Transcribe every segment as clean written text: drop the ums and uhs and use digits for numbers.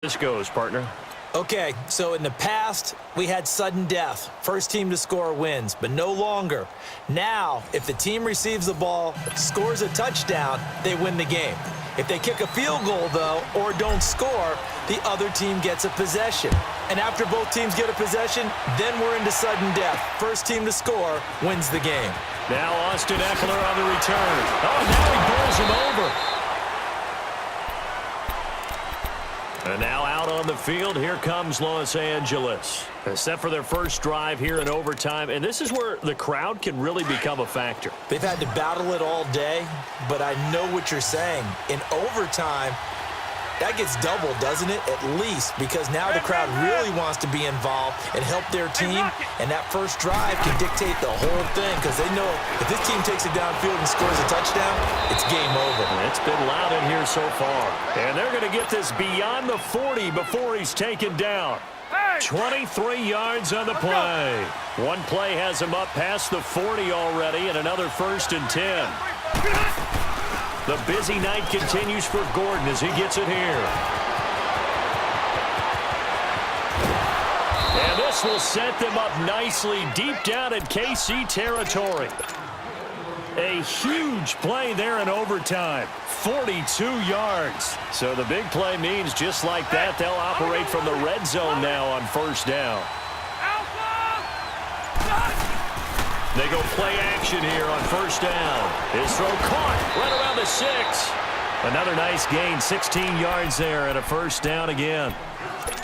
This goes, partner. Okay, so in the past, we had sudden death. First team to score wins, but no longer. Now, if the team receives the ball, scores a touchdown, they win the game. If they kick a field goal, though, or don't score, the other team gets a possession. And after both teams get a possession, then we're into sudden death. First team to score wins the game. Now Austin Eckler on the return. Oh, now he bowls him over. And now out on the field, here comes Los Angeles. Set for their first drive here in overtime, and this is where the crowd can really become a factor. They've had to battle it all day, but I know what you're saying. In overtime, that gets doubled, doesn't it? At least, because now the crowd really wants to be involved and help their team, and that first drive can dictate the whole thing because they know if this team takes it downfield and scores a touchdown, it's game over. It's been loud in here so far, and they're going to get this beyond the 40 before he's taken down. 23 yards on the play. One play has him up past the 40 already, and another 1st and 10. The busy night continues for Gordon as he gets it here. And this will set them up nicely deep down in KC territory. A huge play there in overtime. 42 yards. So the big play means just like that, they'll operate from the red zone now on first down. They go play action here on first down. His throw caught right around the 6. Another nice gain, 16 yards there and a first down again.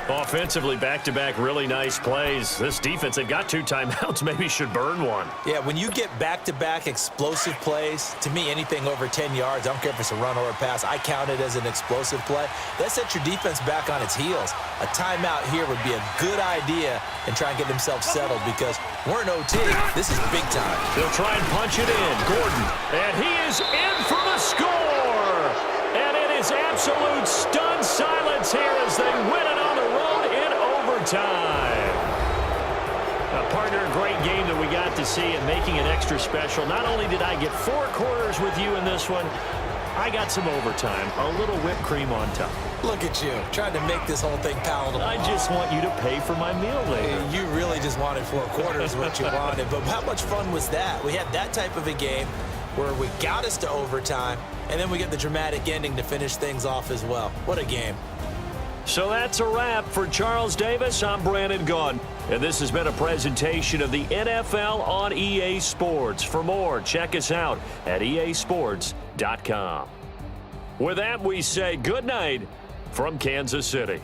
Offensively, back-to-back really nice plays. This defense, they've got 2 timeouts, maybe should burn one. Yeah, when you get back-to-back explosive plays, to me, anything over 10 yards, I don't care if it's a run or a pass, I count it as an explosive play. That sets your defense back on its heels. A timeout here would be a good idea and try and get themselves settled because we're in OT. This is big time. They'll try and punch it in. Gordon, and he is in for the score. And it is absolute stunned silence here as they win it on the road in overtime. Partner, a great game that we got to see and making it extra special. Not only did I get 4 quarters with you in this one, I got some overtime, a little whipped cream on top. Look at you, trying to make this whole thing palatable. I just want you to pay for my meal later. You really just wanted 4 quarters what you wanted, but how much fun was that? We had that type of a game where we got us to overtime, and then we get the dramatic ending to finish things off as well. What a game. So that's a wrap for Charles Davis. I'm Brandon Gaudin, and this has been a presentation of the NFL on EA Sports. For more, check us out at easports.com. With that, we say good night from Kansas City.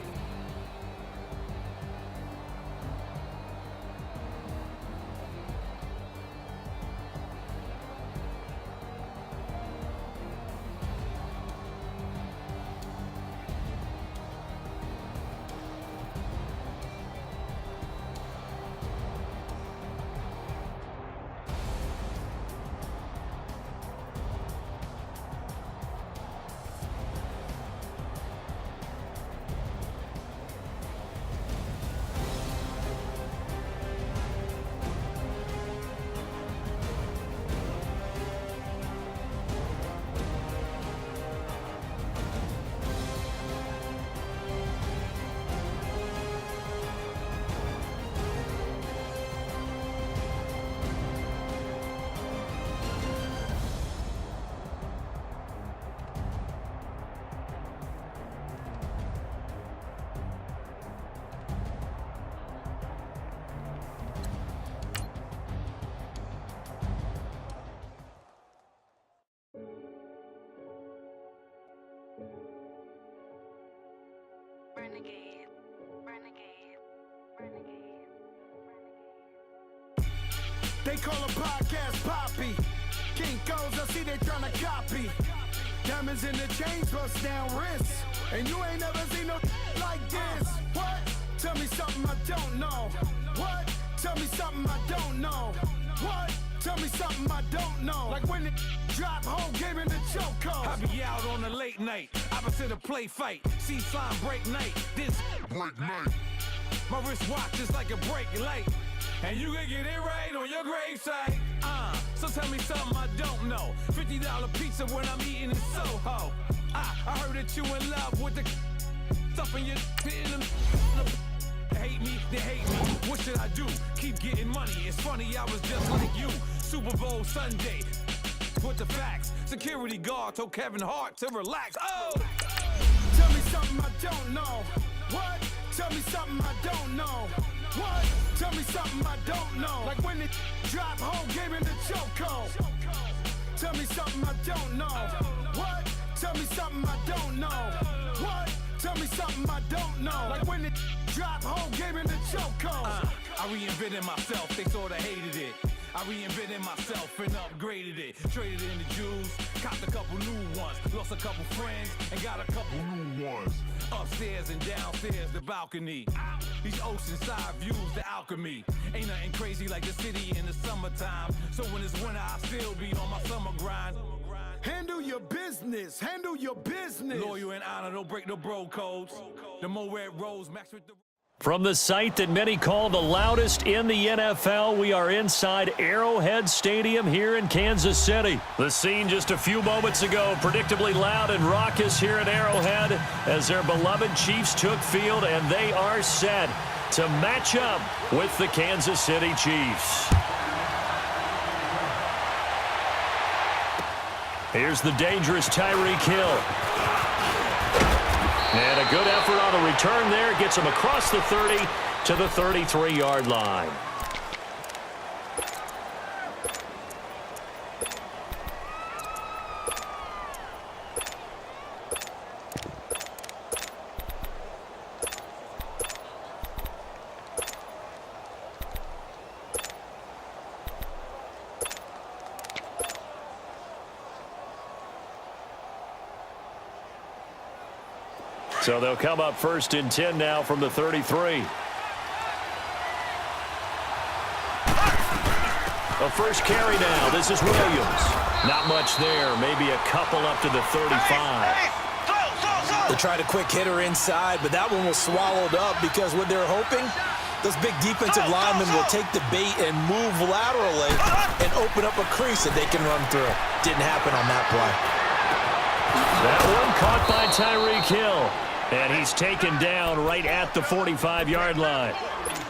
They call a podcast Poppy. Kinkos, I see they tryna copy. Diamonds in the chains, bust down wrists. And you ain't never seen no like this. What? Tell me something I don't know. What? Tell me something I don't know. What? Tell me something I don't know. Like when it drop, whole game in the chokehold. I be out on a late night, opposite a play fight. See slime break night, this break night. My wrist watch is like a break light. And you can get it right on your gravesite. So tell me something I don't know. $50 pizza when I'm eating in Soho. I heard that you in love with the Stuffing your in them. Hate me, they hate me. What should I do? Keep getting money. It's funny, I was just like you. Super Bowl Sunday. Put the facts. Security guard told Kevin Hart to relax. Oh! Tell me something I don't know. What? Tell me something I don't know. What? Tell me something I don't know. Like when it drop home, game in the chokehold. Tell me something I don't know. What? Tell me something I don't know. What? Tell me something I don't know. Like when it drop home, game in the chokehold. I reinvented myself, they sorta hated it. I reinvented myself and upgraded it. Traded in the Jews, copped a couple new ones. Lost a couple friends and got a couple new ones. Upstairs and downstairs, the balcony. These oceanside views, the alchemy. Ain't nothing crazy like the city in the summertime. So when it's winter, I still be on my summer grind. Handle your business, handle your business. Loyal and honor, don't break the bro codes. The more red rose, max with the... From the site that many call the loudest in the NFL, we are inside Arrowhead Stadium here in Kansas City. The scene just a few moments ago, predictably loud and raucous here at Arrowhead as their beloved Chiefs took field, and they are set to match up with the Kansas City Chiefs. Here's the dangerous Tyreek Hill. And a good effort on the return there. Gets him across the 30 to the 33-yard line. So they'll come up 1st and 10 now from the 33. A first carry now. This is Williams. Not much there. Maybe a couple up to the 35. They tried a quick hitter inside, but that one was swallowed up because what they're hoping, those big defensive linemen will take the bait and move laterally and open up a crease that they can run through. Didn't happen on that play. That one caught by Tyreek Hill. And he's taken down right at the 45-yard line.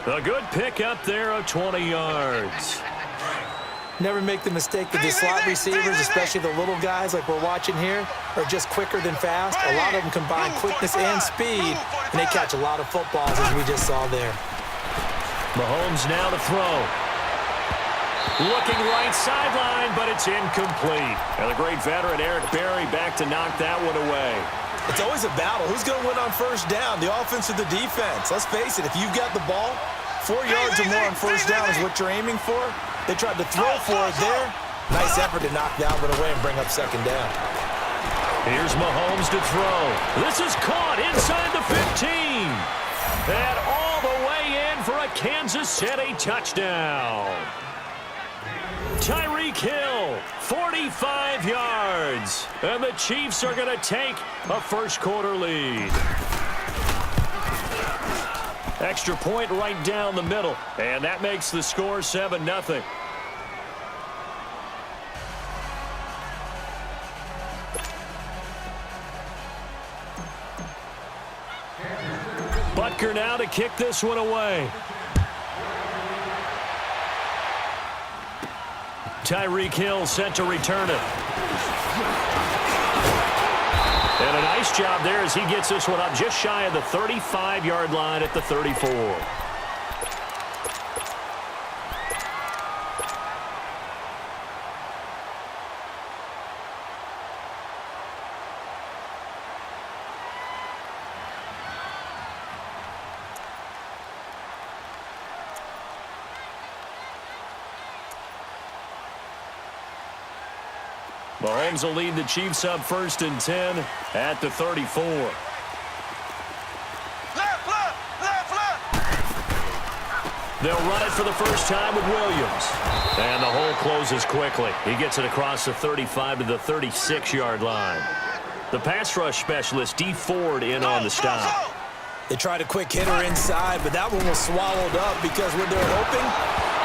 A good pick up there of 20 yards. Never make the mistake that the slot receivers, especially the little guys like we're watching here, are just quicker than fast. A lot of them combine quickness and speed, and they catch a lot of footballs, as we just saw there. Mahomes now to throw. Looking right sideline, but it's incomplete. And the great veteran Eric Berry back to knock that one away. It's always a battle. Who's going to win on first down, the offense or the defense? Let's face it, if you've got the ball, 4 yards or more on first down is what you're aiming for. They tried to throw for it there. Nice effort to knock that one away and bring up second down. Here's Mahomes to throw. This is caught inside the 15. And all the way in for a Kansas City touchdown. Tyreek Hill, 45 yards. And the Chiefs are going to take a first-quarter lead. Extra point right down the middle. And that makes the score 7-0. Butker now to kick this one away. Tyreek Hill set to return it. And a nice job there as he gets this one up just shy of the 35-yard line at the 34. Mahomes will lead the Chiefs up 1st and 10 at the 34. They'll run it for the first time with Williams. And the hole closes quickly. He gets it across the 35 to the 36-yard line. The pass rush specialist, D. Ford, in on the stop. They tried a quick hitter inside, but that one was swallowed up because what they're hoping,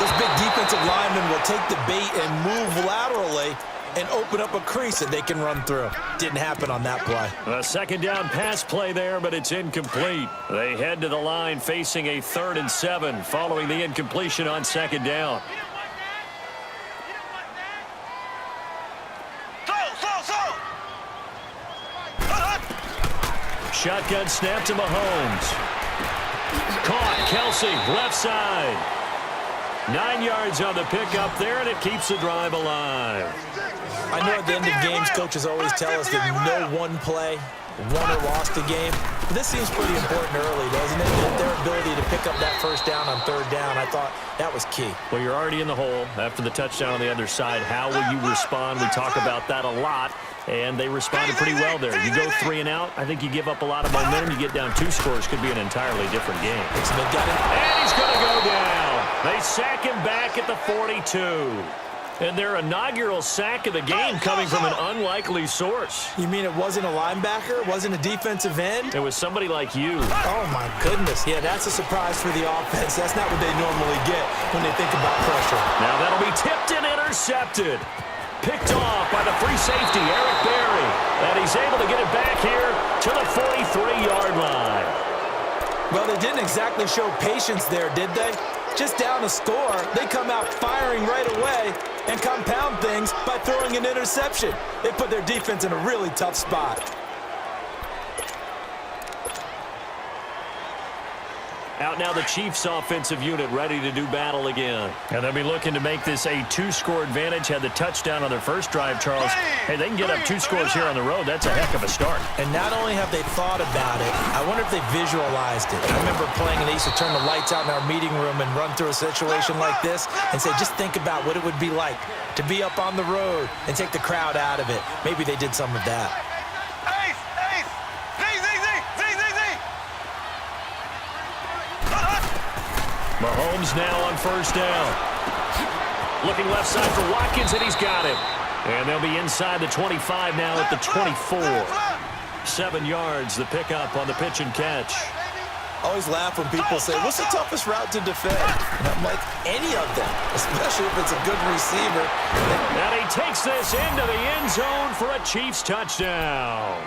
those big defensive linemen will take the bait and move laterally and open up a crease that they can run through. Didn't happen on that play. A second down pass play there, but it's incomplete. They head to the line facing a 3rd and 7 following the incompletion on second down. Shotgun snap to Mahomes. Caught. Kelsey, left side. 9 yards on the pickup there, and it keeps the drive alive. I know at the end of games, coaches always tell us that no one play won or lost the game. But this seems pretty important early, doesn't it? Their ability to pick up that first down on 3rd down, I thought that was key. Well, you're already in the hole after the touchdown on the other side. How will you respond? We talk about that a lot. And they responded pretty well there. You go 3 and out, I think you give up a lot of momentum. You get down 2 scores, could be an entirely different game. And he's going to go down. They sack him back at the 42. And their inaugural sack of the game coming from an unlikely source. You mean it wasn't a linebacker? It wasn't a defensive end? It was somebody like you. Oh, my goodness. Yeah, that's a surprise for the offense. That's not what they normally get when they think about pressure. Now that'll be tipped and intercepted. Picked off by the free safety, Eric Berry. And he's able to get it back here to the 43-yard line. Well, they didn't exactly show patience there, did they? Just down a score, they come out firing right away and compound things by throwing an interception. They put their defense in a really tough spot. Out now the Chiefs offensive unit ready to do battle again. And they'll be looking to make this a 2-score advantage. Had the touchdown on their first drive, Charles. Hey, they can get up 2 scores here on the road. That's a heck of a start. And not only have they thought about it, I wonder if they visualized it. I remember playing and they used to turn the lights out in our meeting room and run through a situation like this and say, just think about what it would be like to be up on the road and take the crowd out of it. Maybe they did some of that. Mahomes now on first down. Looking left side for Watkins, and he's got him. And they'll be inside the 25 now at the 24. 7 yards, the pickup on the pitch and catch. I always laugh when people say, what's the toughest route to defend? And I'm like, any of them, especially if it's a good receiver. And he takes this into the end zone for a Chiefs touchdown.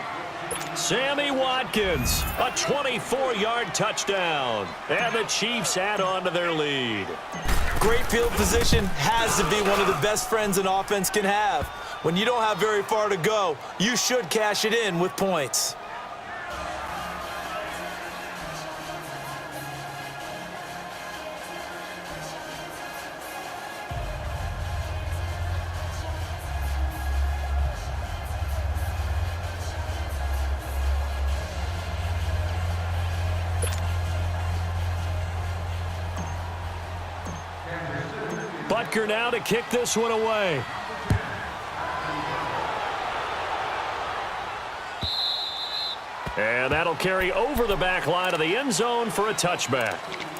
Sammy Watkins, a 24-yard touchdown. And the Chiefs add on to their lead. Great field position has to be one of the best friends an offense can have. When you don't have very far to go, you should cash it in with points. Butker now to kick this one away. And that'll carry over the back line of the end zone for a touchback.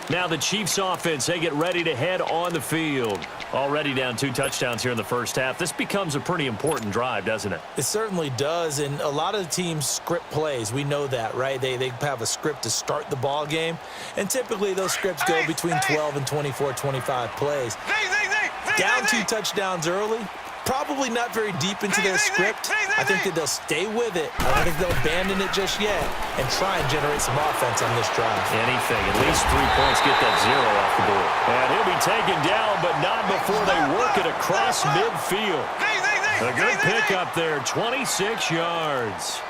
Now the Chiefs offense, they get ready to head on the field. Already down 2 touchdowns here in the first half. This becomes a pretty important drive, doesn't it? It certainly does, and a lot of the teams script plays. We know that, right? They have a script to start the ball game, and typically those scripts go between 12 and 24, 25 plays. Down 2 touchdowns early, probably not very deep into their script. I think that they'll stay with it. I don't think they'll abandon it just yet and try and generate some offense on this drive. Anything, at least 3 points, get that 0 off the board. And he'll be taken down, but not before they work it across midfield. A good pickup there, 26 yards.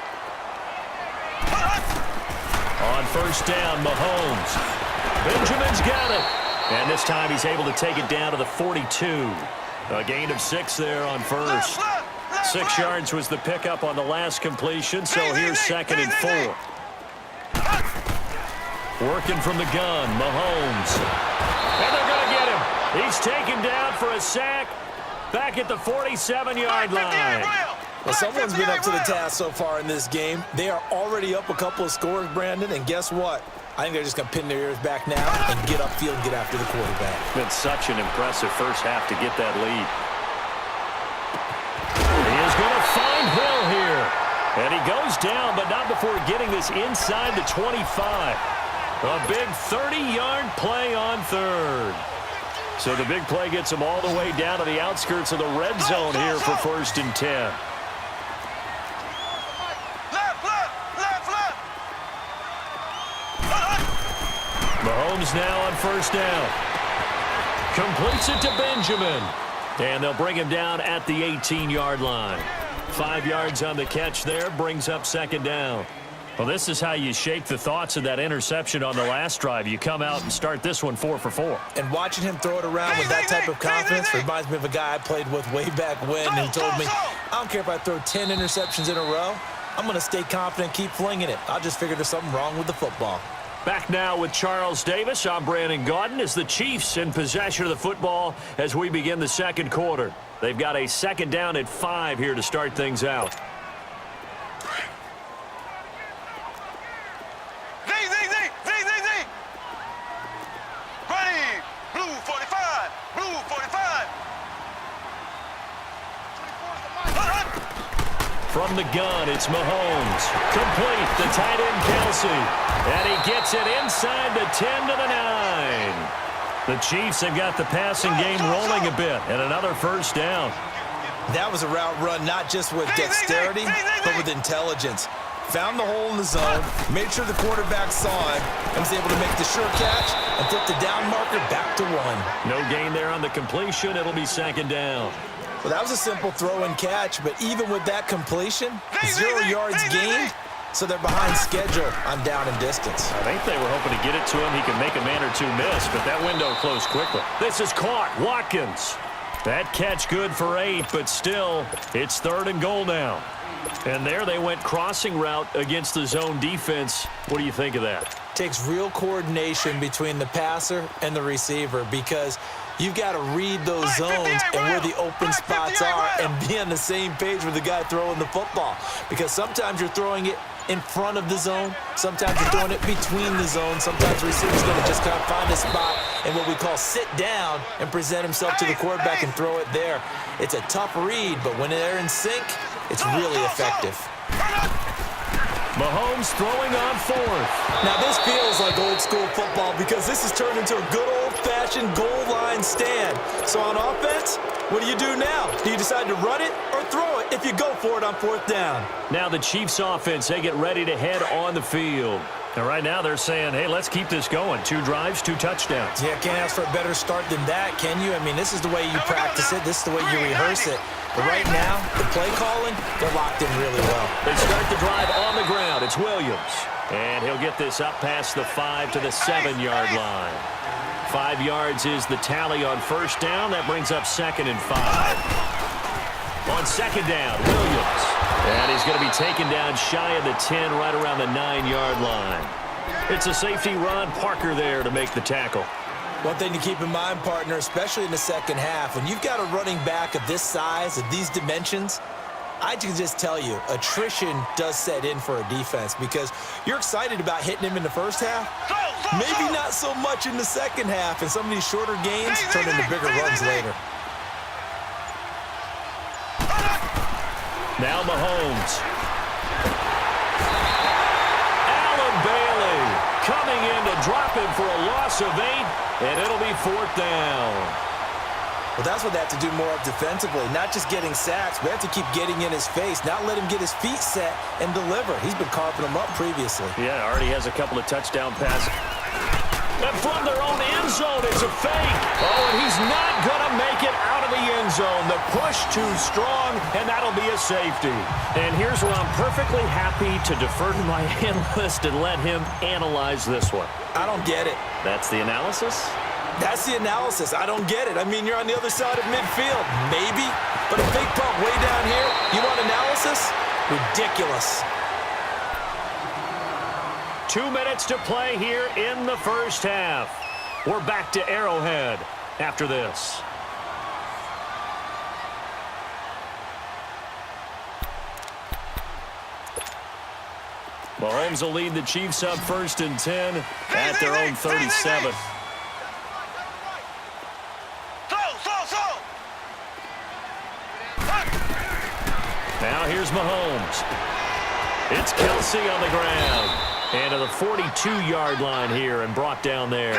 On first down, Mahomes. Benjamin's got it. And this time he's able to take it down to the 42. A gain of 6 there on first. 6 yards was the pickup on the last completion, so here's 2nd and 4. Working from the gun, Mahomes. And they're going to get him. He's taken down for a sack back at the 47-yard line. Well, someone's been up to the task so far in this game. They are already up a couple of scores, Brandon, and guess what? I think they're just going to pin their ears back now and get upfield and get after the quarterback. Been such an impressive first half to get that lead. He is going to find Hill here. And he goes down, but not before getting this inside the 25. A big 30-yard play on third. So the big play gets them all the way down to the outskirts of the red zone here for 1st and 10. Mahomes now on 1st down. Completes it to Benjamin. And they'll bring him down at the 18-yard line. 5 yards on the catch there, brings up 2nd down. Well, this is how you shake the thoughts of that interception on the last drive. You come out and start this one 4 for 4. And watching him throw it around with that type of confidence reminds me of a guy I played with way back when who told me, I don't care if I throw 10 interceptions in a row. I'm going to stay confident, keep flinging it. I just figured there's something wrong with the football. Back now with Charles Davis. I'm Brandon Gaudin as the Chiefs in possession of the football as we begin the 2nd quarter. They've got a 2nd down at 5 here to start things out. From the gun, it's Mahomes. Complete, the tight end, Kelsey. And he gets it inside the 10 to the 9. The Chiefs have got the passing game rolling a bit, and another 1st down. That was a route run not just with dexterity, but with intelligence. Found the hole in the zone, made sure the quarterback saw it, and was able to make the sure catch and flip the down marker back to 1. No gain there on the completion. It'll be 2nd down. Well, that was a simple throw and catch, but even with that completion, 0 yards gained, so they're behind schedule on down and distance. I think they were hoping to get it to him. He could make a man or two miss, but that window closed quickly. This is caught. Watkins. That catch good for 8, but still, it's 3rd and goal now. And there they went crossing route against the zone defense. What do you think of that? Takes real coordination between the passer and the receiver because you've got to read those zones and where the open spots are and be on the same page with the guy throwing the football. Because sometimes you're throwing it in front of the zone. Sometimes you're throwing it between the zones. Sometimes the receiver's going to just kind of find a spot and what we call sit down and present himself to the quarterback and throw it there. It's a tough read, but when they're in sync, it's really effective. Mahomes throwing on 4th. Now this feels like old school football because this has turned into a good old-fashioned goal line stand. So on offense, what do you do now? Do you decide to run it or throw it if you go for it on 4th down? Now the Chiefs offense, they get ready to head on the field. And right now they're saying, hey, let's keep this going. 2 drives, 2 touchdowns. Yeah, can't ask for a better start than that, can you? I mean, this is the way you practice it. This is the way you rehearse it. But right now, the play calling, they're locked in really well. They start the drive on the ground. It's Williams. And he'll get this up past the 5 to the 7-yard line. 5 yards is the tally on 1st down. That brings up 2nd and 5. On 2nd down, Williams. And he's going to be taken down shy of the 10, right around the 9-yard line. It's a safety, Ron Parker, there to make the tackle. One thing to keep in mind, partner, especially in the second half, when you've got a running back of this size, of these dimensions, I can just tell you, attrition does set in for a defense because you're excited about hitting him in the first half, maybe not so much in the second half, and some of these shorter gains turn into bigger runs later. Now Mahomes. Allen Bailey coming in to drop him for a loss of 8, and it'll be 4th down. Well, that's what they have to do more of defensively, not just getting sacks. We have to keep getting in his face, not let him get his feet set and deliver. He's been carving them up previously. Yeah, already has a couple of touchdown passes. And from their own end zone, it's a fake. Oh, and he's not going to make it out of the end zone. The push too strong, and that'll be a safety. And here's where I'm perfectly happy to defer to my analyst and let him analyze this one. I don't get it. That's the analysis? That's the analysis. I don't get it. I mean, you're on the other side of midfield. Maybe. But a big pump way down here, you want analysis? Ridiculous. 2 minutes to play here in the first half. We're back to Arrowhead after this. Mahomes will lead the Chiefs up 1st and 10 at their own 37. Now here's Mahomes. It's Kelsey on the ground. And to the 42-yard line here and brought down there.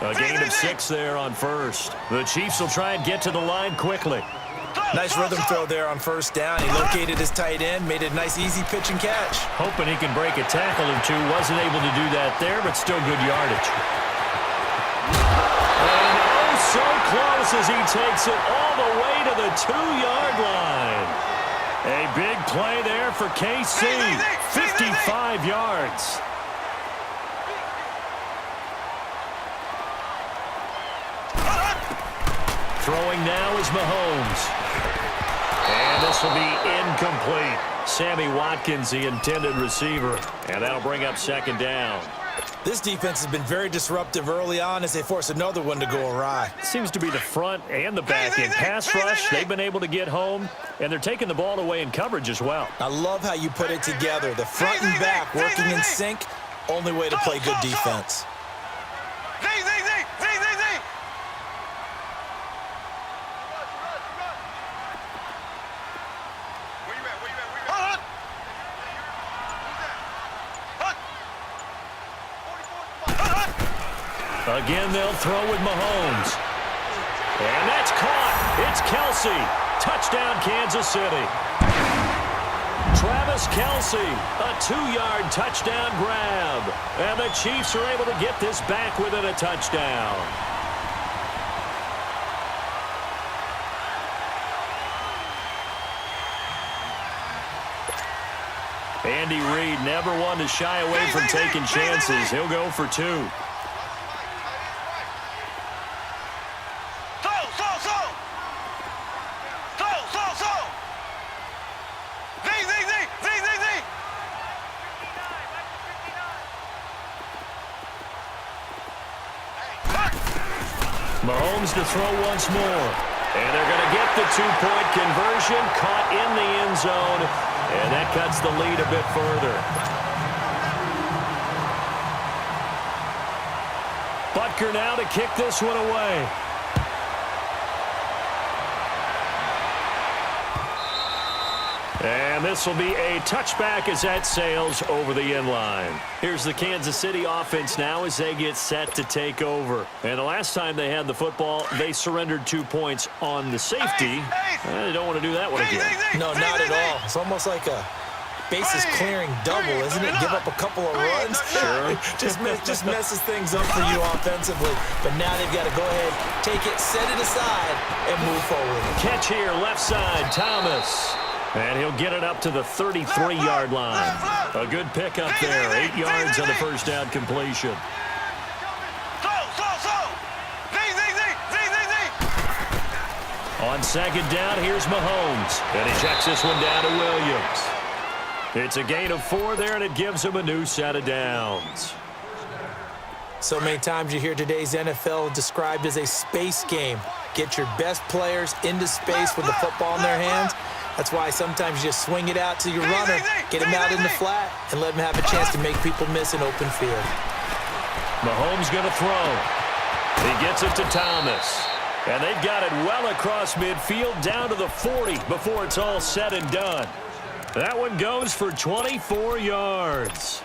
A gain of 6 there on first. The Chiefs will try and get to the line quickly. Nice rhythm throw there on first down. He located his tight end, made it a nice easy pitch and catch. Hoping he can break a tackle or two. Wasn't able to do that there, but still good yardage. And oh, so close as he takes it all the way to the 2-yard line. A big play there for KC. 55 yards. Throwing now is Mahomes. And this will be incomplete. Sammy Watkins, the intended receiver. And that'll bring up second down. This defense has been very disruptive early on as they force another one to go awry. Seems to be the front and the back in pass rush. They've been able to get home, and they're taking the ball away in coverage as well. I love how you put it together. The front and back working in sync. Only way to play good defense. Again, they'll throw with Mahomes. And that's caught. It's Kelsey. Touchdown, Kansas City. Travis Kelsey, a 2-yard touchdown grab. And the Chiefs are able to get this back within a touchdown. Andy Reid never one to shy away from taking chances. He'll go for 2. Mahomes to throw once more. And they're going to get the 2-point conversion. Caught in the end zone. And that cuts the lead a bit further. Butker now to kick this one away. And this will be a touchback as that sails over the end line. Here's the Kansas City offense now as they get set to take over. And the last time they had the football, they surrendered 2 points on the safety. They don't want to do that one again. No, not at all. It's almost like a bases clearing double, isn't it? Give up a couple of runs. Sure. just messes things up for you offensively. But now they've got to go ahead, take it, set it aside, and move forward. Catch here, left side, Thomas. And he'll get it up to the 33-yard line. A good pickup there. 8 yards on the first down completion. On second down, here's Mahomes. And he checks this one down to Williams. It's a gain of 4 there, and it gives him a new set of downs. So many times you hear today's NFL described as a space game. Get your best players into space with the football in their hands. That's why sometimes you just swing it out to your runner, get him out in the flat, and let him have a chance to make people miss an open field. Mahomes going to throw. He gets it to Thomas. And they've got it well across midfield down to the 40 before it's all said and done. That one goes for 24 yards.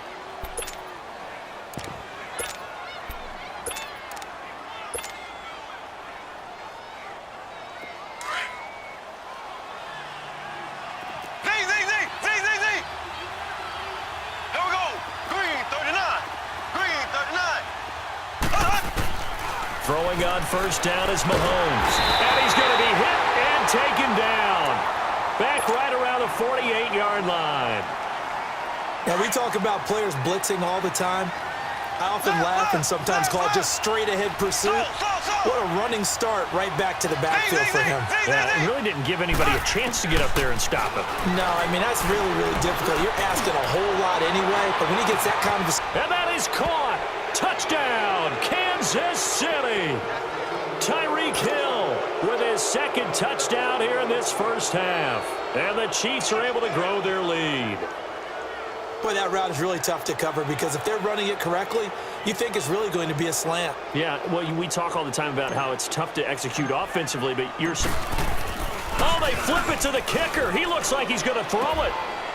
Throwing on first down is Mahomes. And he's going to be hit and taken down. Back right around the 48-yard line. Now, we talk about players blitzing all the time. I often laugh and sometimes call it just straight-ahead pursuit. What a running start right back to the backfield for him. Yeah, it really didn't give anybody a chance to get up there and stop him. No, I mean, that's really, really difficult. You're asking a whole lot anyway, but when he gets that kind of a... And that is caught. Touchdown, Kansas City. Tyreek Hill with his second touchdown here in this first half. And the Chiefs are able to grow their lead. Boy, that route is really tough to cover because if they're running it correctly, you think it's really going to be a slant. Yeah, well, we talk all the time about how it's tough to execute offensively, but you're... Oh, they flip it to the kicker. He looks like he's going to throw it.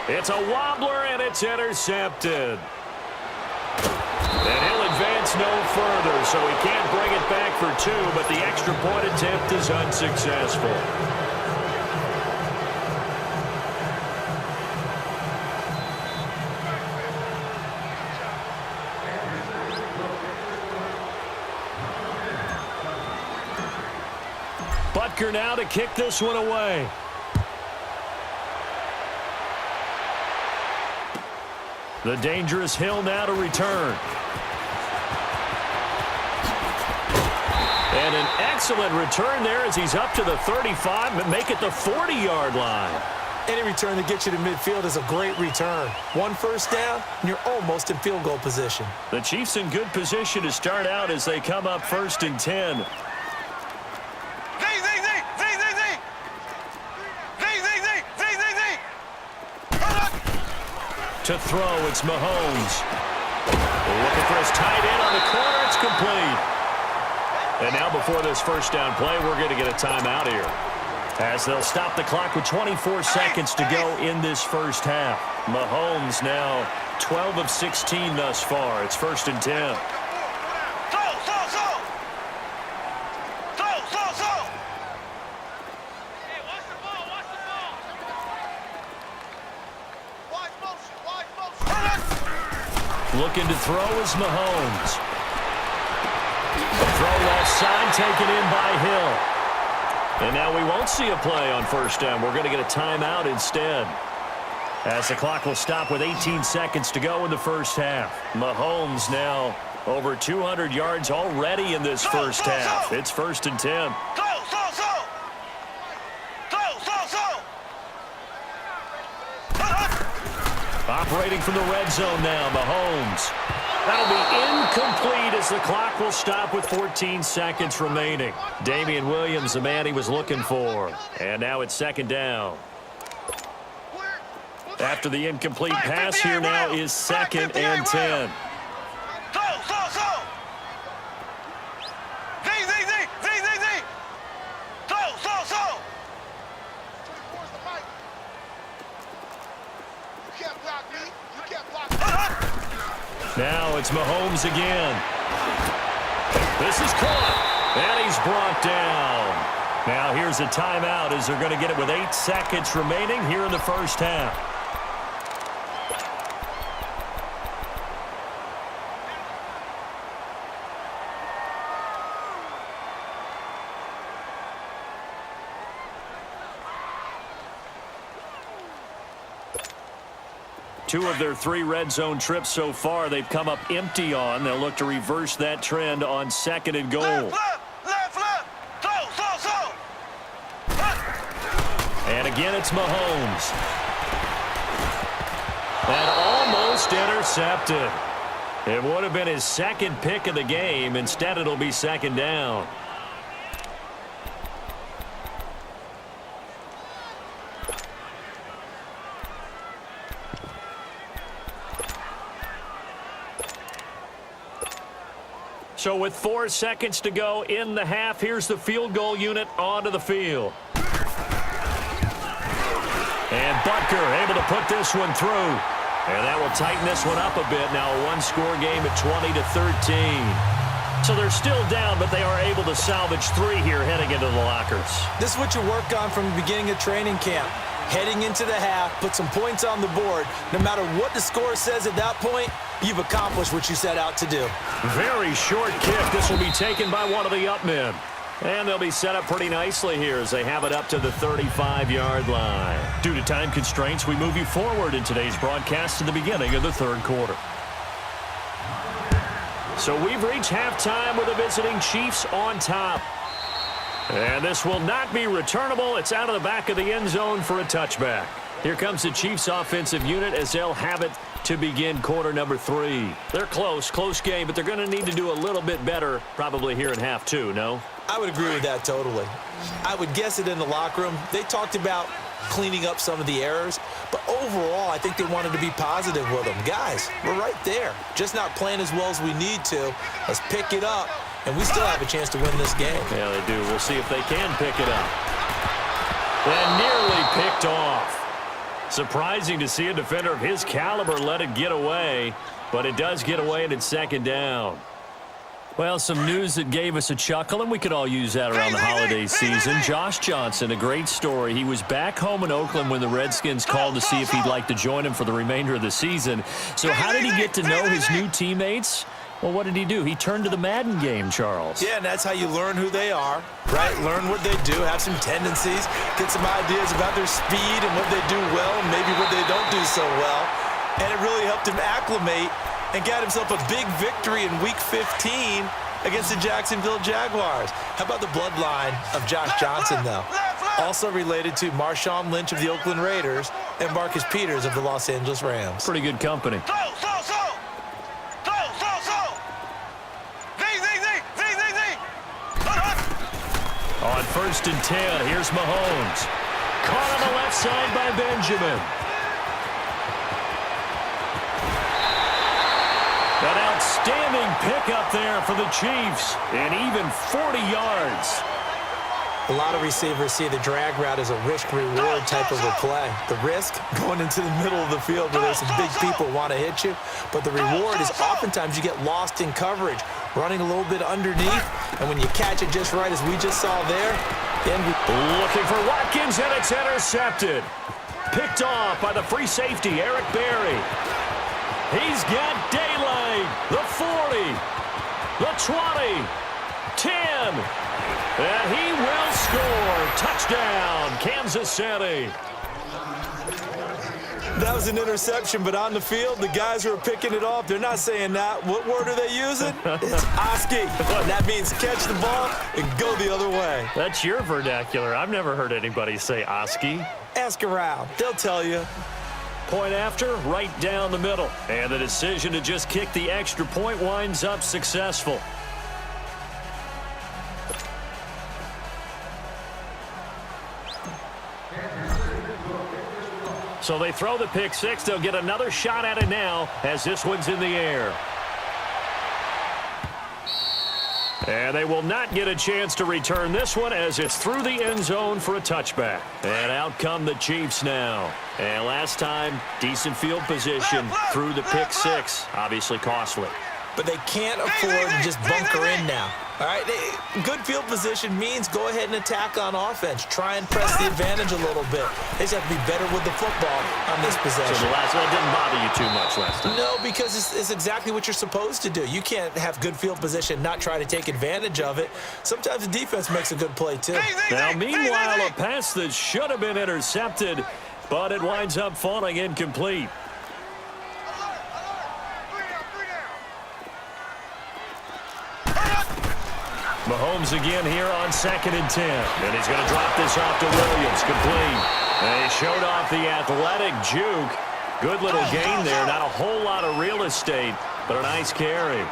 It's a wobbler, and it's intercepted. So he can't bring it back for two, but the extra point attempt is unsuccessful. Butker now to kick this one away. The dangerous Hill now to return. And an excellent return there as he's up to the 35, but make it the 40-yard line. Any return that gets you to midfield is a great return. One first down, and you're almost in field goal position. The Chiefs in good position to start out as they come up 1st and 10. To throw, it's Mahomes. Looking for his tight end on the corner. It's complete. And now before this first down play, we're going to get a timeout here, as they'll stop the clock with 24 seconds to go in this first half. Mahomes now 12 of 16 thus far. It's 1st and 10. Looking to throw is Mahomes. Throw left side taken in by Hill. And now we won't see a play on first down. We're going to get a timeout instead, as the clock will stop with 18 seconds to go in the first half. Mahomes now over 200 yards already in this first half. It's 1st and 10. Operating from the red zone now, Mahomes. That'll be incomplete as the clock will stop with 14 seconds remaining. Damian Williams, the man he was looking for. And now it's 2nd down. After the incomplete pass, here now is 2nd and 10. Now it's Mahomes again. This is caught, and he's brought down. Now here's a timeout as they're going to get it with 8 seconds remaining here in the first half. Two of their 3 red zone trips so far, they've come up empty on. They'll look to reverse that trend on 2nd and goal. Left. And again, it's Mahomes. And almost intercepted. It would have been his 2nd pick of the game. Instead, it'll be 2nd down. So with 4 seconds to go in the half, here's the field goal unit onto the field. And Butker able to put this one through. And that will tighten this one up a bit. Now a one-score game at 20-13. So they're still down, but they are able to salvage 3 here heading into the lockers. This is what you work on from the beginning of training camp. Heading into the half, put some points on the board. No matter what the score says at that point, you've accomplished what you set out to do. Very short kick. This will be taken by one of the up men. And they'll be set up pretty nicely here as they have it up to the 35-yard line. Due to time constraints, we move you forward in today's broadcast to the beginning of the 3rd quarter. So we've reached halftime with the visiting Chiefs on top. And this will not be returnable. It's out of the back of the end zone for a touchback. Here comes the Chiefs offensive unit as they'll have it to begin quarter number 3. They're close game, but they're going to need to do a little bit better probably here in half 2, no? I would agree with that totally. I would guess it in the locker room. They talked about cleaning up some of the errors, but overall, I think they wanted to be positive with them. Guys, we're right there. Just not playing as well as we need to. Let's pick it up, and we still have a chance to win this game. Yeah, they do. We'll see if they can pick it up. And nearly picked off. Surprising to see a defender of his caliber let it get away, but it does get away and it's 2nd down. Well, some news that gave us a chuckle, and we could all use that around the holiday season. Josh Johnson, a great story. He was back home in Oakland when the Redskins called to see if he'd like to join him for the remainder of the season. So how did he get to know his new teammates? Well, what did he do? He turned to the Madden game, Charles. Yeah, and that's how you learn who they are, right? Learn what they do, have some tendencies, get some ideas about their speed and what they do well and maybe what they don't do so well. And it really helped him acclimate and got himself a big victory in Week 15 against the Jacksonville Jaguars. How about the bloodline of Josh Johnson, though? Also related to Marshawn Lynch of the Oakland Raiders and Marcus Peters of the Los Angeles Rams. Pretty good company. On 1st and 10, here's Mahomes. Caught on the left side by Benjamin. An outstanding pickup there for the Chiefs, and even 40 yards. A lot of receivers see the drag route as a risk-reward type of a play. The risk, going into the middle of the field where there's some big people want to hit you, but the reward is oftentimes you get lost in coverage, running a little bit underneath, and when you catch it just right, as we just saw there, then looking for Watkins, and it's intercepted. Picked off by the free safety, Eric Berry. He's got daylight. The 40, the 20, 10, and he will score. Touchdown, Kansas City. That was an interception, but on the field, the guys who are picking it off, they're not saying that. What word are they using? It's Oski. And that means catch the ball and go the other way. That's your vernacular. I've never heard anybody say Oski. Ask around. They'll tell you. Point after, right down the middle. And the decision to just kick the extra point winds up successful. So they throw the pick six. They'll get another shot at it now as this one's in the air. And they will not get a chance to return this one as it's through the end zone for a touchback. And out come the Chiefs now. And last time, decent field position through the pick six. Obviously costly. But they can't afford to just bunker in now. All right, good field position means go ahead and attack on offense. Try and press the advantage a little bit. They just have to be better with the football on this possession. So the last one didn't bother you too much last time? No, because it's exactly what you're supposed to do. You can't have good field position, not try to take advantage of it. Sometimes the defense makes a good play, too. Now, meanwhile, a pass that should have been intercepted, but it winds up falling incomplete. Mahomes again here on 2nd and 10. And he's going to drop this off to Williams. Complete. And he showed off the athletic juke. Good little gain there. Not a whole lot of real estate, but a nice carry.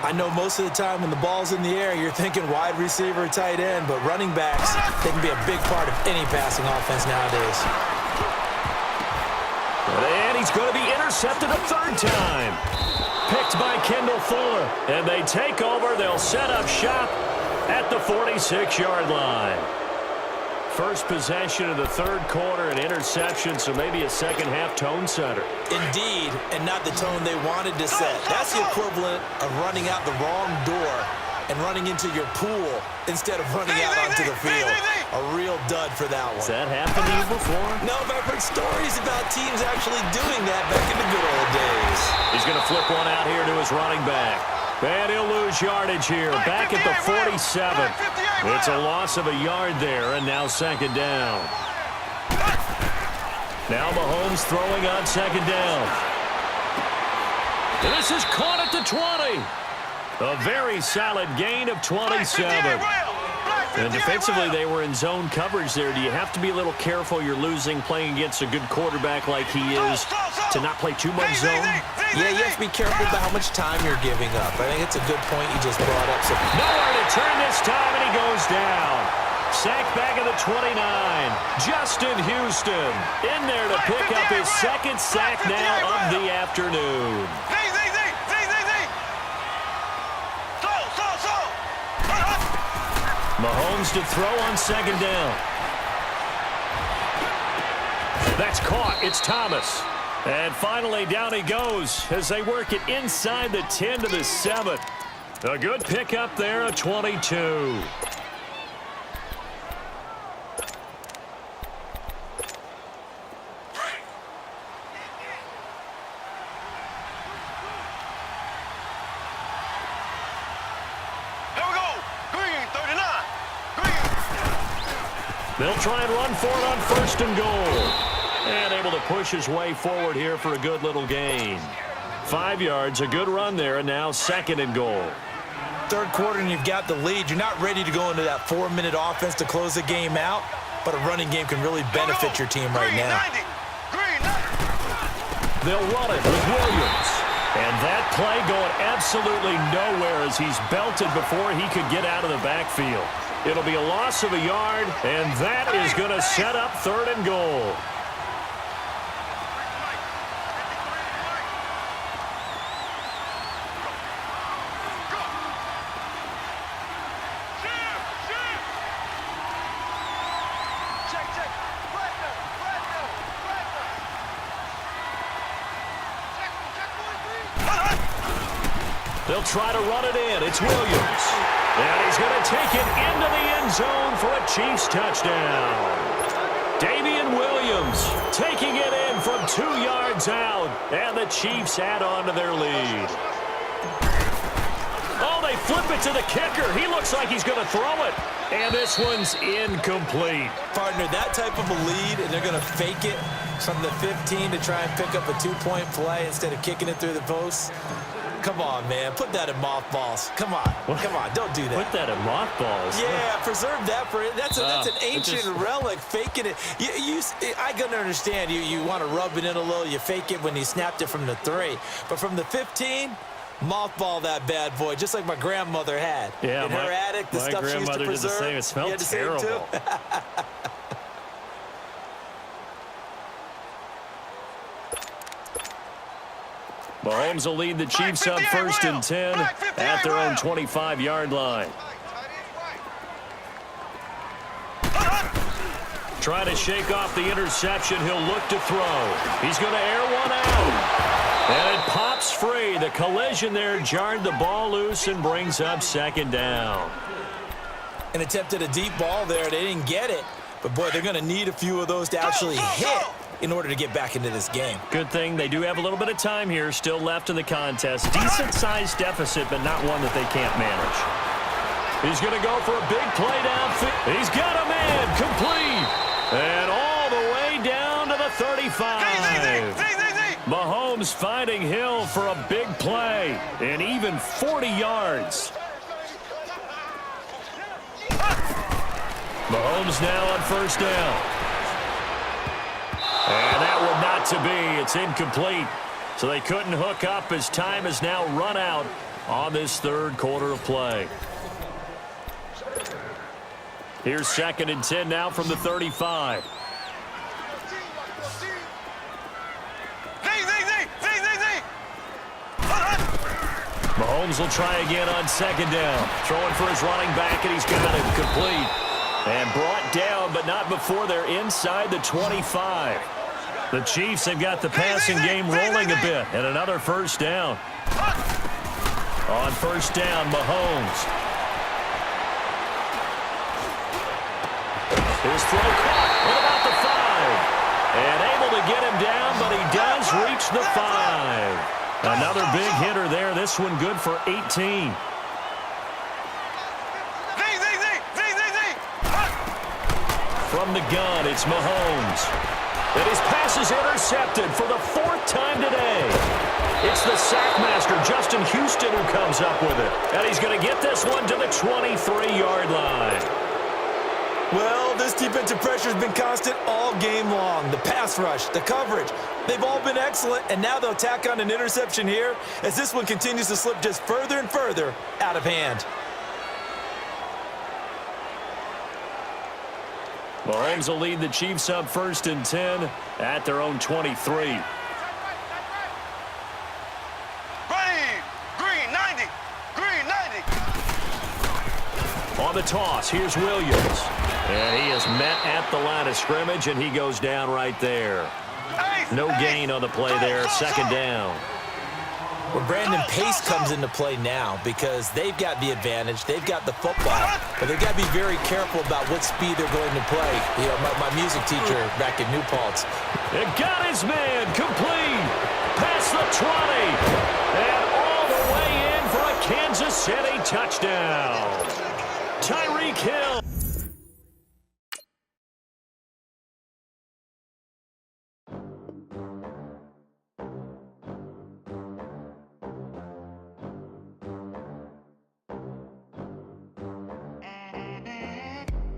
I know most of the time when the ball's in the air, you're thinking wide receiver, tight end, but running backs, they can be a big part of any passing offense nowadays. And he's going to be intercepted a third time. Picked by Kendall Fuller. And they take over. They'll set up shop at the 46-yard line. First possession of the third quarter, an interception, so maybe a second-half tone setter. Indeed, and not the tone they wanted to set. That's the equivalent of running out the wrong door and running into your pool instead of running out onto the field. A real dud for that one. Has that happened to you before? No, but I've heard stories about teams actually doing that back in the good old days. He's going to flip one out here to his running back. And he'll lose yardage here. Back at the 47. It's a loss of a yard there, and now second down. Now Mahomes throwing on second down. And this is caught at the 20. A very solid gain of 27. And defensively, they were in zone coverage there. Do you have to be a little careful? You're losing playing against a good quarterback like he is to not play too much zone? Yeah, you have to be careful about how much time you're giving up. I think it's a good point you just brought up. So nowhere to turn this time, and he goes down. Sack back at the 29. Justin Houston in there to pick up his second sack now of the afternoon. Mahomes to throw on second down. That's caught. It's Thomas. And finally, down he goes as they work it inside the 10 to the 7. A good pickup there, a 22. They'll try and run for it on 1st and goal. And able to push his way forward here for a good little gain. 5 yards, a good run there, and now 2nd and goal. Third quarter and you've got the lead. You're not ready to go into that 4-minute offense to close the game out, but a running game can really benefit your team right now. They'll run it with Williams. And that play going absolutely nowhere as he's belted before he could get out of the backfield. It'll be a loss of a yard, and that is going to set up 3rd and goal. They'll try to run it in. It's Williams. And he's going to take it into the end zone for a Chiefs touchdown. Damian Williams taking it in from 2 yards out. And the Chiefs add on to their lead. Oh, they flip it to the kicker. He looks like he's going to throw it. And this one's incomplete. Partner, that type of a lead, and they're going to fake it from the 15 to try and pick up a 2-point play instead of kicking it through the posts. Come on, man. Put that in mothballs. Come on. Come on. Don't do that. Put that in mothballs. Yeah, preserve that for it. That's an ancient relic, faking it. I can understand you want to rub it in a little. You fake it when you snapped it from the 3. But from the 15, mothball that bad boy, just like my grandmother had. Yeah, in her attic, the stuff she used to preserve. Did the same. It smelled terrible. Mahomes will lead the Chiefs up 1st and 10 at their own 25-yard line. Trying to shake off the interception. He'll look to throw. He's going to air one out. And it pops free. The collision there jarred the ball loose and brings up 2nd down. And attempted a deep ball there. They didn't get it. But, boy, they're going to need a few of those to actually hit in order to get back into this game. Good thing they do have a little bit of time here still left in the contest. Decent-sized deficit, but not one that they can't manage. He's going to go for a big play downfield. He's got a man complete. And all the way down to the 35. Mahomes finding Hill for a big play and even 40 yards. Mahomes now on 1st down. And that one not to be. It's incomplete. So they couldn't hook up as time has now run out on this 3rd quarter of play. Here's 2nd and 10 now from the 35. Mahomes will try again on 2nd down. Throwing for his running back, and he's got it complete. And brought down, but not before they're inside the 25. The Chiefs have got the passing game rolling a bit, and another 1st down. On 1st down, Mahomes. His throw caught at about the 5. And able to get him down, but he does reach the 5. Another big hitter there. This one good for 18. From the gun, it's Mahomes. And his pass is intercepted for the 4th time today. It's the sackmaster, Justin Houston, who comes up with it. And he's going to get this one to the 23-yard line. Well, this defensive pressure has been constant all game long. The pass rush, the coverage, they've all been excellent, and now they'll tack on an interception here as this one continues to slip just further and further out of hand. Mahomes will lead the Chiefs up 1st and 10 at their own 23. On the toss, here's Williams. And he is met at the line of scrimmage, and he goes down right there. No gain on the play there, 2nd down. Well, Brandon, pace comes into play now because they've got the advantage. They've got the football, but they've got to be very careful about what speed they're going to play. You know, my music teacher back in New Paltz. It got his man complete. Past the 20. And all the way in for a Kansas City touchdown. Tyreek Hill.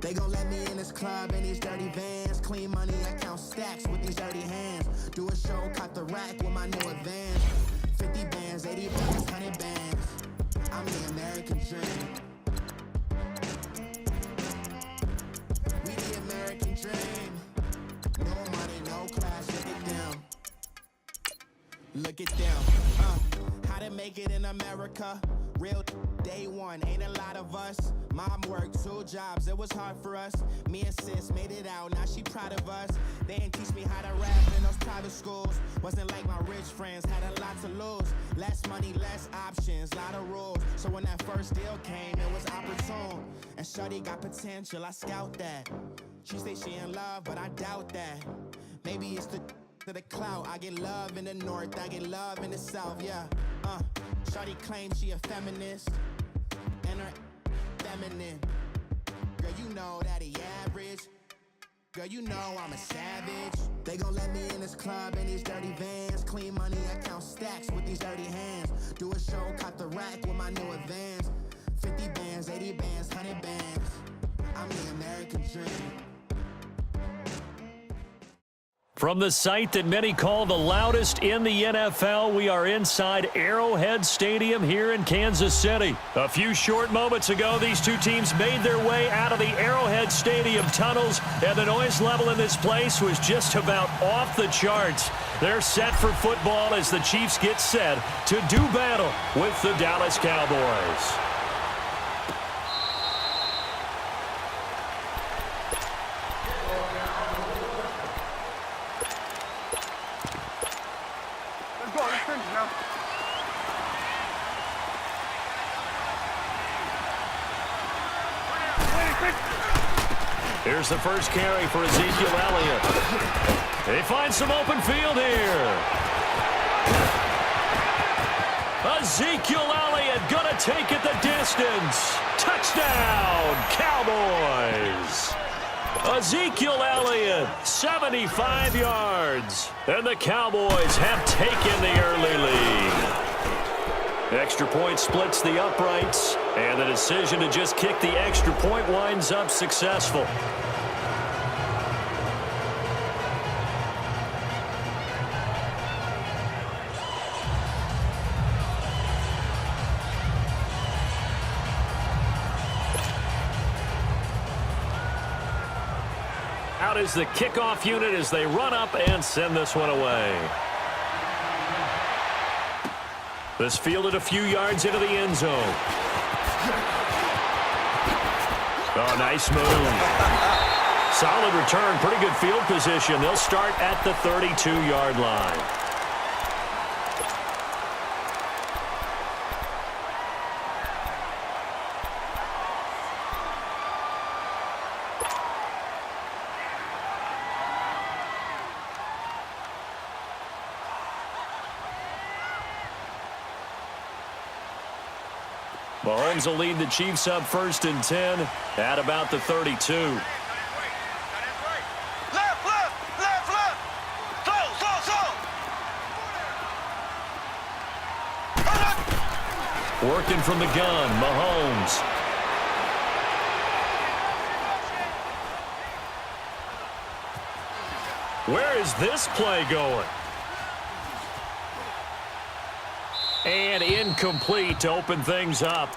They gon' let me in this club in these dirty vans. Clean money, I count stacks with these dirty hands. Do a show, cut the rack with my new advance. 50 bands, 80 bands, 100 bands. I'm the American dream. We the American dream. No money, no class, look at them. Look at them. How to make it in America. Real day one, ain't a lot of us. Mom worked 2 jobs, it was hard for us. Me and sis made it out, now she proud of us. They didn't teach me how to rap in those private schools. Wasn't like my rich friends, had a lot to lose. Less money, less options, lot of rules. So when that first deal came, it was opportune. And shorty got potential, I scout that. She say she in love, but I doubt that. Maybe it's the to the clout. I get love in the north, I get love in the south, yeah. Shorty claims she a feminist, and her feminine. Girl, you know that he average. Girl, you know I'm a savage. They gon' let me in this club in these dirty vans. Clean money, I count stacks with these dirty hands. Do a show, cut the rack with my new advance. 50 bands, 80 bands, 100 bands. I'm the American dream. From the site that many call the loudest in the NFL, we are inside Arrowhead Stadium here in Kansas City. A few short moments ago, these two teams made their way out of the Arrowhead Stadium tunnels, and the noise level in this place was just about off the charts. They're set for football as the Chiefs get set to do battle with the Dallas Cowboys. Here's the first carry for Ezekiel Elliott. They find some open field here. Ezekiel Elliott gonna take it the distance. Touchdown, Cowboys. Ezekiel Elliott, 75 yards. And the Cowboys have taken the early lead. Extra point splits the uprights, and the decision to just kick the extra point winds up successful. Out is the kickoff unit as they run up and send this one away. This fielded a few yards into the end zone. Oh, nice move. Solid return, pretty good field position. They'll start at the 32-yard line. Mahomes will lead the Chiefs up 1st and 10 at about the 32. Working from the gun, Mahomes. Where is this play going? And incomplete to open things up.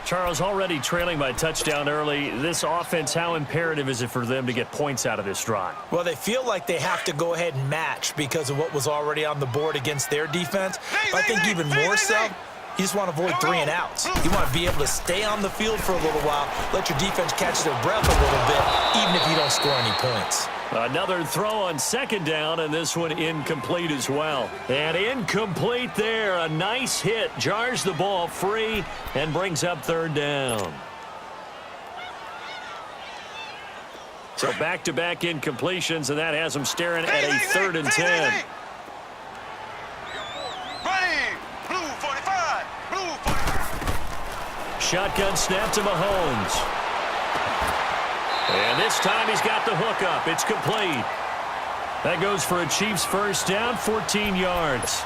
Charles, already trailing by touchdown early. This offense, how imperative is it for them to get points out of this drive? Well, they feel like they have to go ahead and match because of what was already on the board against their defense. But I think even more so, you just want to avoid 3 and outs. You want to be able to stay on the field for a little while, let your defense catch their breath a little bit, even if you don't score any points. Another throw on second down, and this one incomplete as well. And incomplete there. A nice hit. Jars the ball free and brings up third down. So back-to-back incompletions, and that has them staring at a 3rd and 10. Ready, blue 45, blue 45. Shotgun snap to Mahomes. And this time he's got the hook up. It's complete. That goes for a Chiefs first down, 14 yards.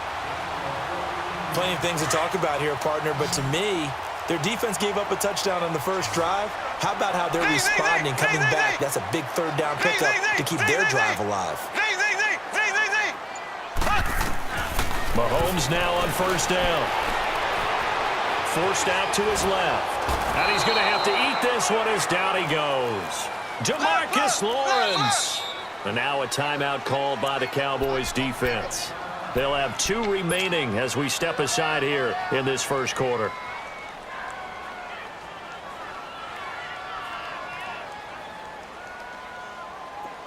Plenty of things to talk about here, partner, but to me, their defense gave up a touchdown on the first drive. How about how they're responding, coming back? That's a big 3rd down pickup to keep their drive alive. Mahomes now on first down. Forced out to his left. And he's going to have to eat this one as down he goes. DeMarcus Lawrence. And now a timeout called by the Cowboys defense. They'll have 2 remaining as we step aside here in this first quarter.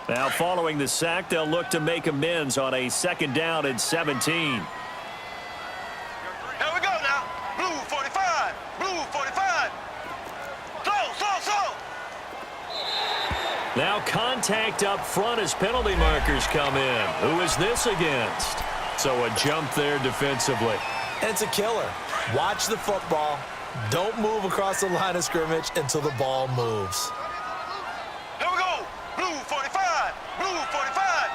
Now following the sack, they'll look to make amends on a 2nd down and 17. Here we go now. Blue 45, blue 45. Slow. Now contact up front as penalty markers come in. Who is this against? So a jump there defensively. And it's a killer. Watch the football. Don't move across the line of scrimmage until the ball moves. Here we go. Blue 45, blue 45.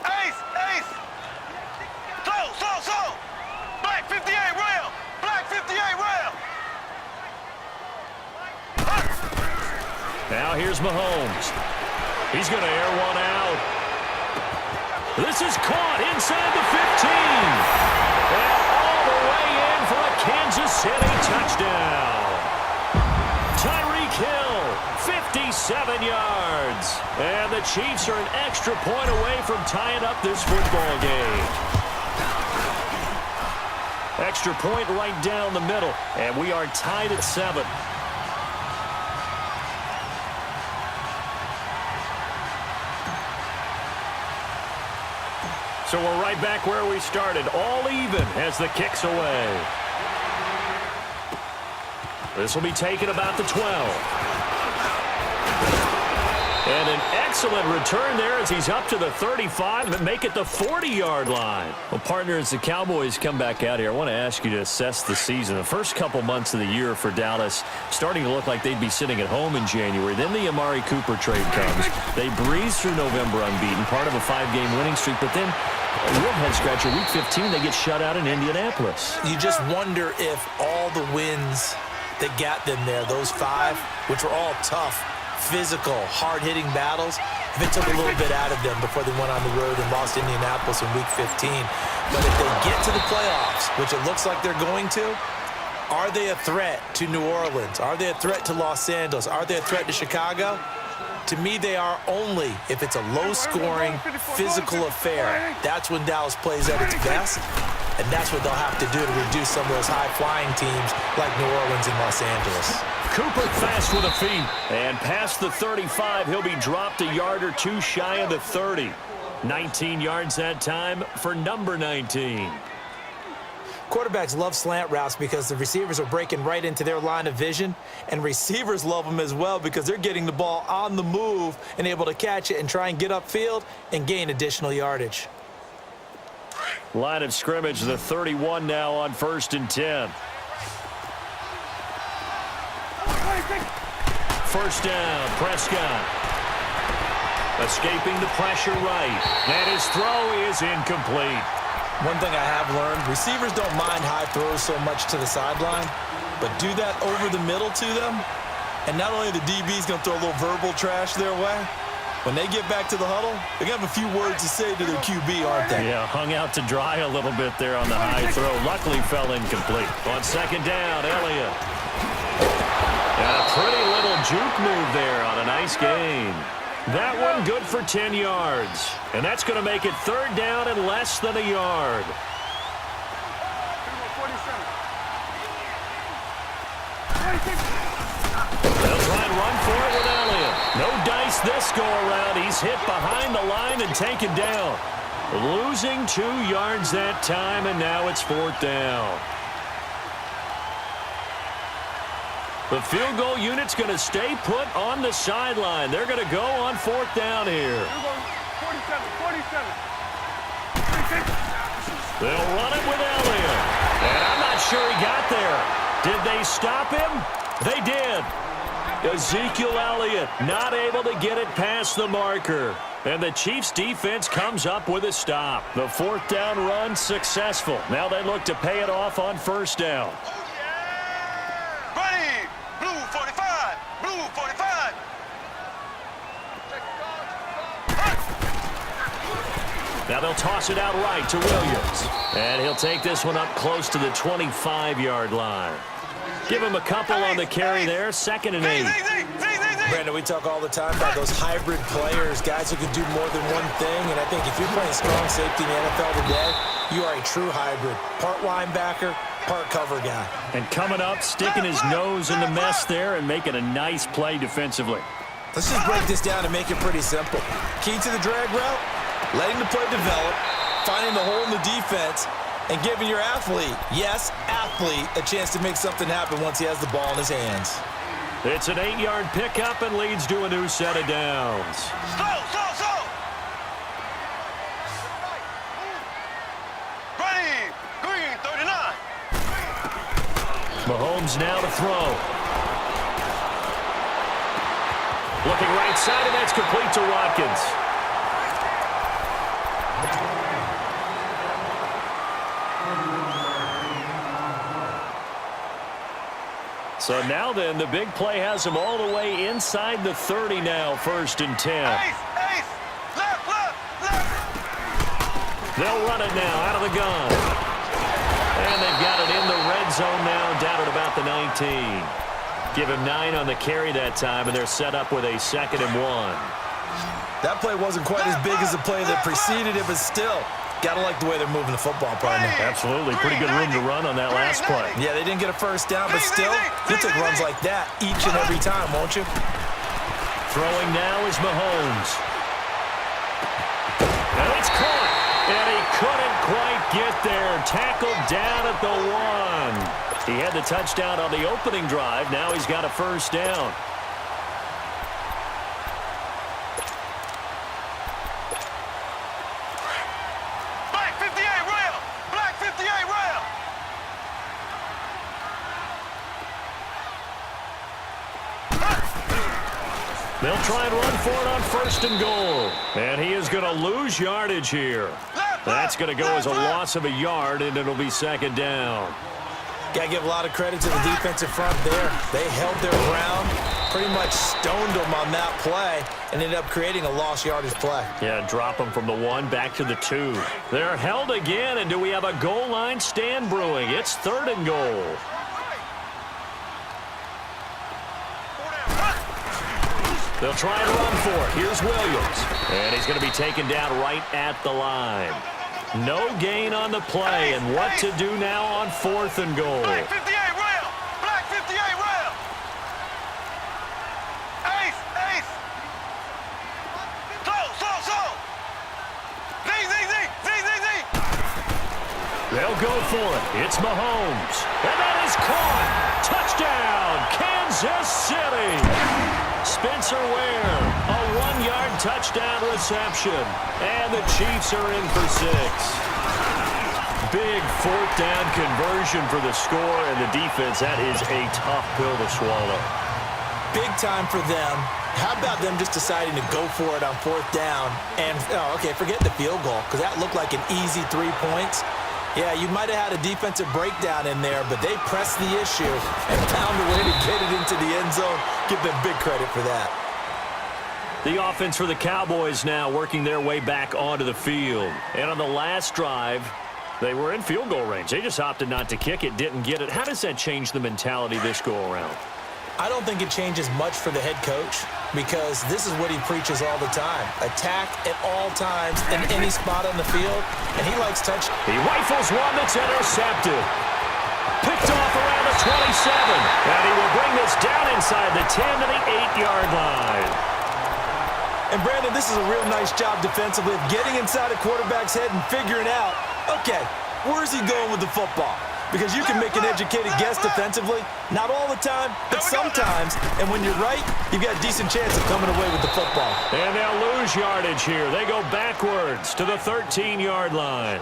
Ace. Slow. Black 58 rail. Black 58 rail. Now here's Mahomes. He's going to air one out. This is caught inside the 15. And all the way in for a Kansas City touchdown. Tyreek Hill, 57 yards. And the Chiefs are an extra point away from tying up this football game. Extra point right down the middle. And we are tied at 7. So we're right back where we started, all even as the kick's away. This will be taken about the 12. And an excellent return there as he's up to the 35 and make it the 40-yard line. Well, partner, as the Cowboys come back out here, I want to ask you to assess the season. The first couple months of the year for Dallas starting to look like they'd be sitting at home in January. Then the Amari Cooper trade comes. They breeze through November unbeaten, part of a 5-game winning streak. But then, a real head-scratcher, Week 15, they get shut out in Indianapolis. You just wonder if all the wins that got them there, those 5, which were all tough, physical, hard-hitting battles, if it took a little bit out of them before they went on the road and lost Indianapolis in Week 15. But if they get to the playoffs, which it looks like they're going to, are they a threat to New Orleans? Are they a threat to Los Angeles? Are they a threat to Chicago? To me, they are only if it's a low-scoring, physical affair. That's when Dallas plays at its best, and that's what they'll have to do to reduce some of those high-flying teams like New Orleans and Los Angeles. Cooper fast with a feet. And past the 35, he'll be dropped a yard or two shy of the 30. 19 yards that time for number 19. Quarterbacks love slant routes because the receivers are breaking right into their line of vision, and receivers love them as well because they're getting the ball on the move and able to catch it and try and get upfield and gain additional yardage. Line of scrimmage, the 31 now on 1st and 10. First down, Prescott. Escaping the pressure right. And his throw is incomplete. One thing I have learned, receivers don't mind high throws so much to the sideline, but do that over the middle to them, and not only the DB's going to throw a little verbal trash their way, when they get back to the huddle, they're going to have a few words to say to their QB, aren't they? Yeah, hung out to dry a little bit there on the high throw. Luckily fell incomplete. On 2nd down, Elliott. And a pretty little juke move there on a nice gain. That one good for 10 yards. And that's going to make it 3rd down and less than a yard. They'll try and run for it with Elliott. No dice this go-around. He's hit behind the line and taken down. Losing 2 yards that time, and now it's 4th down. The field goal unit's going to stay put on the sideline. They're going to go on 4th down here. 47. They'll run it with Elliott. And I'm not sure he got there. Did they stop him? They did. Ezekiel Elliott not able to get it past the marker. And the Chiefs defense comes up with a stop. The 4th down run successful. Now they look to pay it off on 1st down. Ready. Blue 45. Blue 45. Now they'll toss it out right to Williams. And he'll take this one up close to the 25-yard line. Give him a couple on the carry there. 2nd and 8. Brandon, we talk all the time about those hybrid players, guys who can do more than one thing. And I think if you're playing strong safety in the NFL today, you are a true hybrid. Part linebacker, part cover guy. And coming up, sticking his nose in the mess there and making a nice play defensively. Let's just break this down and make it pretty simple. Key to the drag route, letting the play develop, finding the hole in the defense, and giving your athlete, yes, athlete, a chance to make something happen once he has the ball in his hands. It's an 8-yard pickup and leads to a new set of downs. Slow. Ready. Green 39. Mahomes now to throw. Looking right side, and that's complete to Watkins. So now then, the big play has him all the way inside the 30 now, 1st and 10. Ace. Left. They'll run it now out of the gun. And they've got it in the red zone now, down at about the 19. Give him 9 on the carry that time, and they're set up with a 2nd and 1. That play wasn't quite as big as the play that preceded it, but still, gotta like the way they're moving the football, partner. Absolutely. Pretty good room to run on that last play. Yeah, they didn't get a 1st down, but still, you'll take runs like that each and every time, won't you? Throwing now is Mahomes. And it's caught. And he couldn't quite get there. Tackled down at the 1. He had the touchdown on the opening drive. Now he's got a 1st down. Black 58 rail. Black 58 rail. They'll try and run for it on 1st and goal. And he is going to lose yardage here. That's going to go as a loss of a yard, and it'll be 2nd down. Got to give a lot of credit to the defensive front there. They held their ground, pretty much stoned them on that play, and ended up creating a lost yardage play. Yeah, drop them from the 1 back to the 2. They're held again, and do we have a goal line stand brewing? It's 3rd and goal. They'll try and run for it. Here's Williams. And he's going to be taken down right at the line. No gain on the play, and what to do now on 4th and goal. Black 58 rail. Black 58 rail. Ace. Slow. Z. They'll go for it. It's Mahomes. And that is caught. Touchdown, Kansas City. Spencer Ware, a 1-yard touchdown reception. And the Chiefs are in for 6. Big 4th down conversion for the score, and the defense, that is a tough pill to swallow. Big time for them. How about them just deciding to go for it on 4th down? And, forget the field goal, because that looked like an easy 3 points. Yeah, you might have had a defensive breakdown in there, but they pressed the issue and found a way to get it into the end zone. Give them big credit for that. The offense for the Cowboys now working their way back onto the field. And on the last drive, they were in field goal range. They just opted not to kick it, didn't get it. How does that change the mentality this go-around? I don't think it changes much for the head coach because this is what he preaches all the time. Attack at all times in any spot on the field, and he likes touch. He rifles one that's intercepted. Picked off around the 27. And he will bring this down inside the 10 to the 8-yard line. And, Brandon, this is a real nice job defensively of getting inside a quarterback's head and figuring out, okay, where's he going with the football? Because you can make an educated guess defensively. Not all the time, but sometimes. And when you're right, you've got a decent chance of coming away with the football. And they'll lose yardage here. They go backwards to the 13-yard line.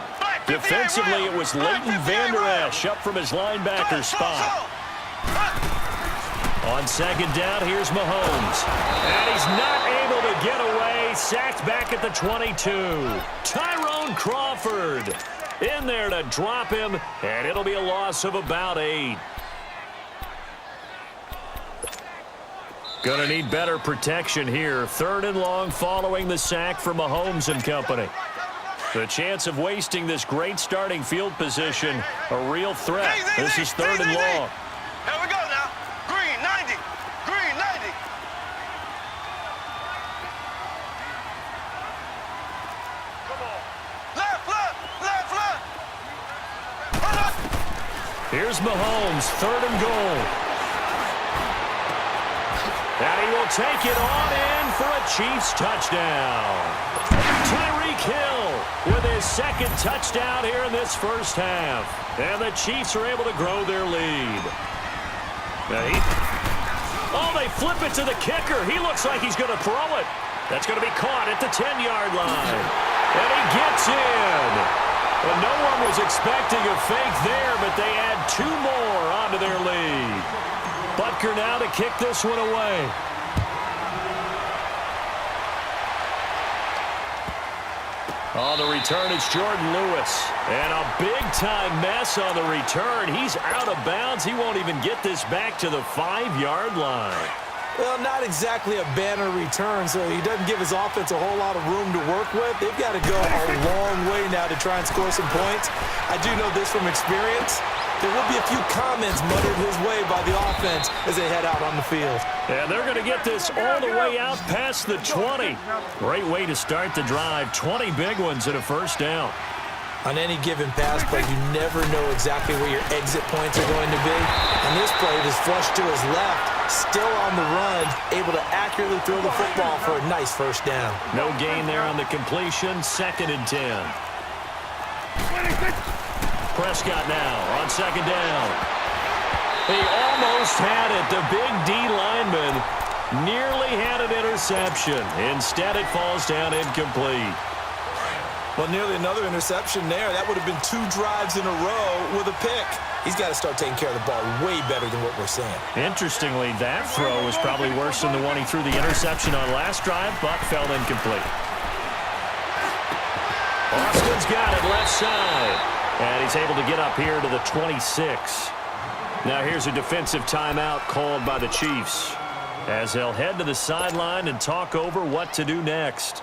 Defensively, it was Leighton Vander Esch up from his linebacker spot. On second down, here's Mahomes. And he's not able to get away. Sacked back at the 22. Tyrone Crawford in there to drop him, and it'll be a loss of about 8. Gonna need better protection here. 3rd and long following the sack from Mahomes and company. The chance of wasting this great starting field position, a real threat. This is 3rd and long. Here we go now. Green 90. Green 90. Come on. Left, left, left, left. Here's Mahomes, 3rd and goal. And he will take it on in for a Chiefs touchdown. Tyreek Hill with his 2nd touchdown here in this first half. And the Chiefs are able to grow their lead. They flip it to the kicker. He looks like he's going to throw it. That's going to be caught at the 10-yard line. And he gets in. And no one was expecting a fake there, but they add 2 more onto their lead. Butker now to kick this one away. On the return, it's Jordan Lewis. And a big-time mess on the return. He's out of bounds. He won't even get this back to the 5-yard line. Well, not exactly a banner return, so he doesn't give his offense a whole lot of room to work with. They've got to go a long way now to try and score some points. I do know this from experience. There will be a few comments muttered his way by the offense as they head out on the field. And they're going to get this all the way out past the 20. Great way to start the drive. 20 big ones and a first down. On any given pass play, you never know exactly where your exit points are going to be. And this play was flushed to his left, still on the run, able to accurately throw the football for a nice first down. No gain there on the completion. 2nd and 10. Prescott now on 2nd down. He almost had it. The big D lineman nearly had an interception. Instead, it falls down incomplete. Well, nearly another interception there. That would have been 2 drives in a row with a pick. He's got to start taking care of the ball way better than what we're seeing. Interestingly, that throw was probably worse than the one he threw the interception on last drive, but fell incomplete. Austin's got it left side. And he's able to get up here to the 26. Now here's a defensive timeout called by the Chiefs as they'll head to the sideline and talk over what to do next.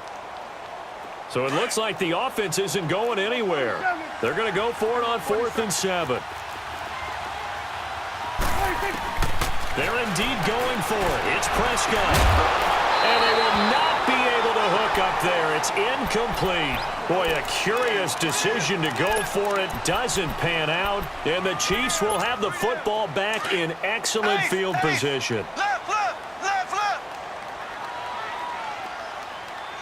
So it looks like the offense isn't going anywhere. They're going to go for it on 4th and 7. They're indeed going for it. It's Prescott. And they will not be able to hook up there. It's incomplete. Boy, a curious decision to go for it. Doesn't pan out. And the Chiefs will have the football back in excellent field position. Left, left, left, left.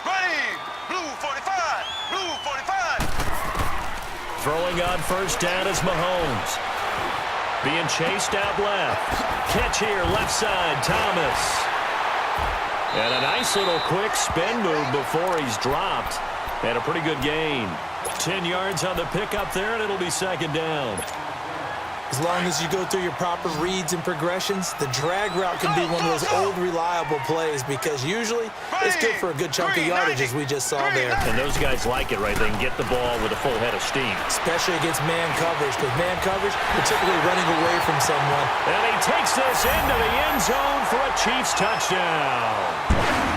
Ready. Blue 45. Blue 45. Throwing on first down is Mahomes. Being chased out left. Catch here, left side, Thomas. And a nice little quick spin move before he's dropped. And a pretty good gain. 10 yards on the pickup there, and it'll be 2nd down. As long as you go through your proper reads and progressions, the drag route can be one of those old reliable plays because usually it's good for a good chunk of yardage as we just saw there. And those guys like it, right? They can get the ball with a full head of steam. Especially against man coverage, because man coverage, particularly running away from someone. And he takes this into the end zone for a Chiefs touchdown.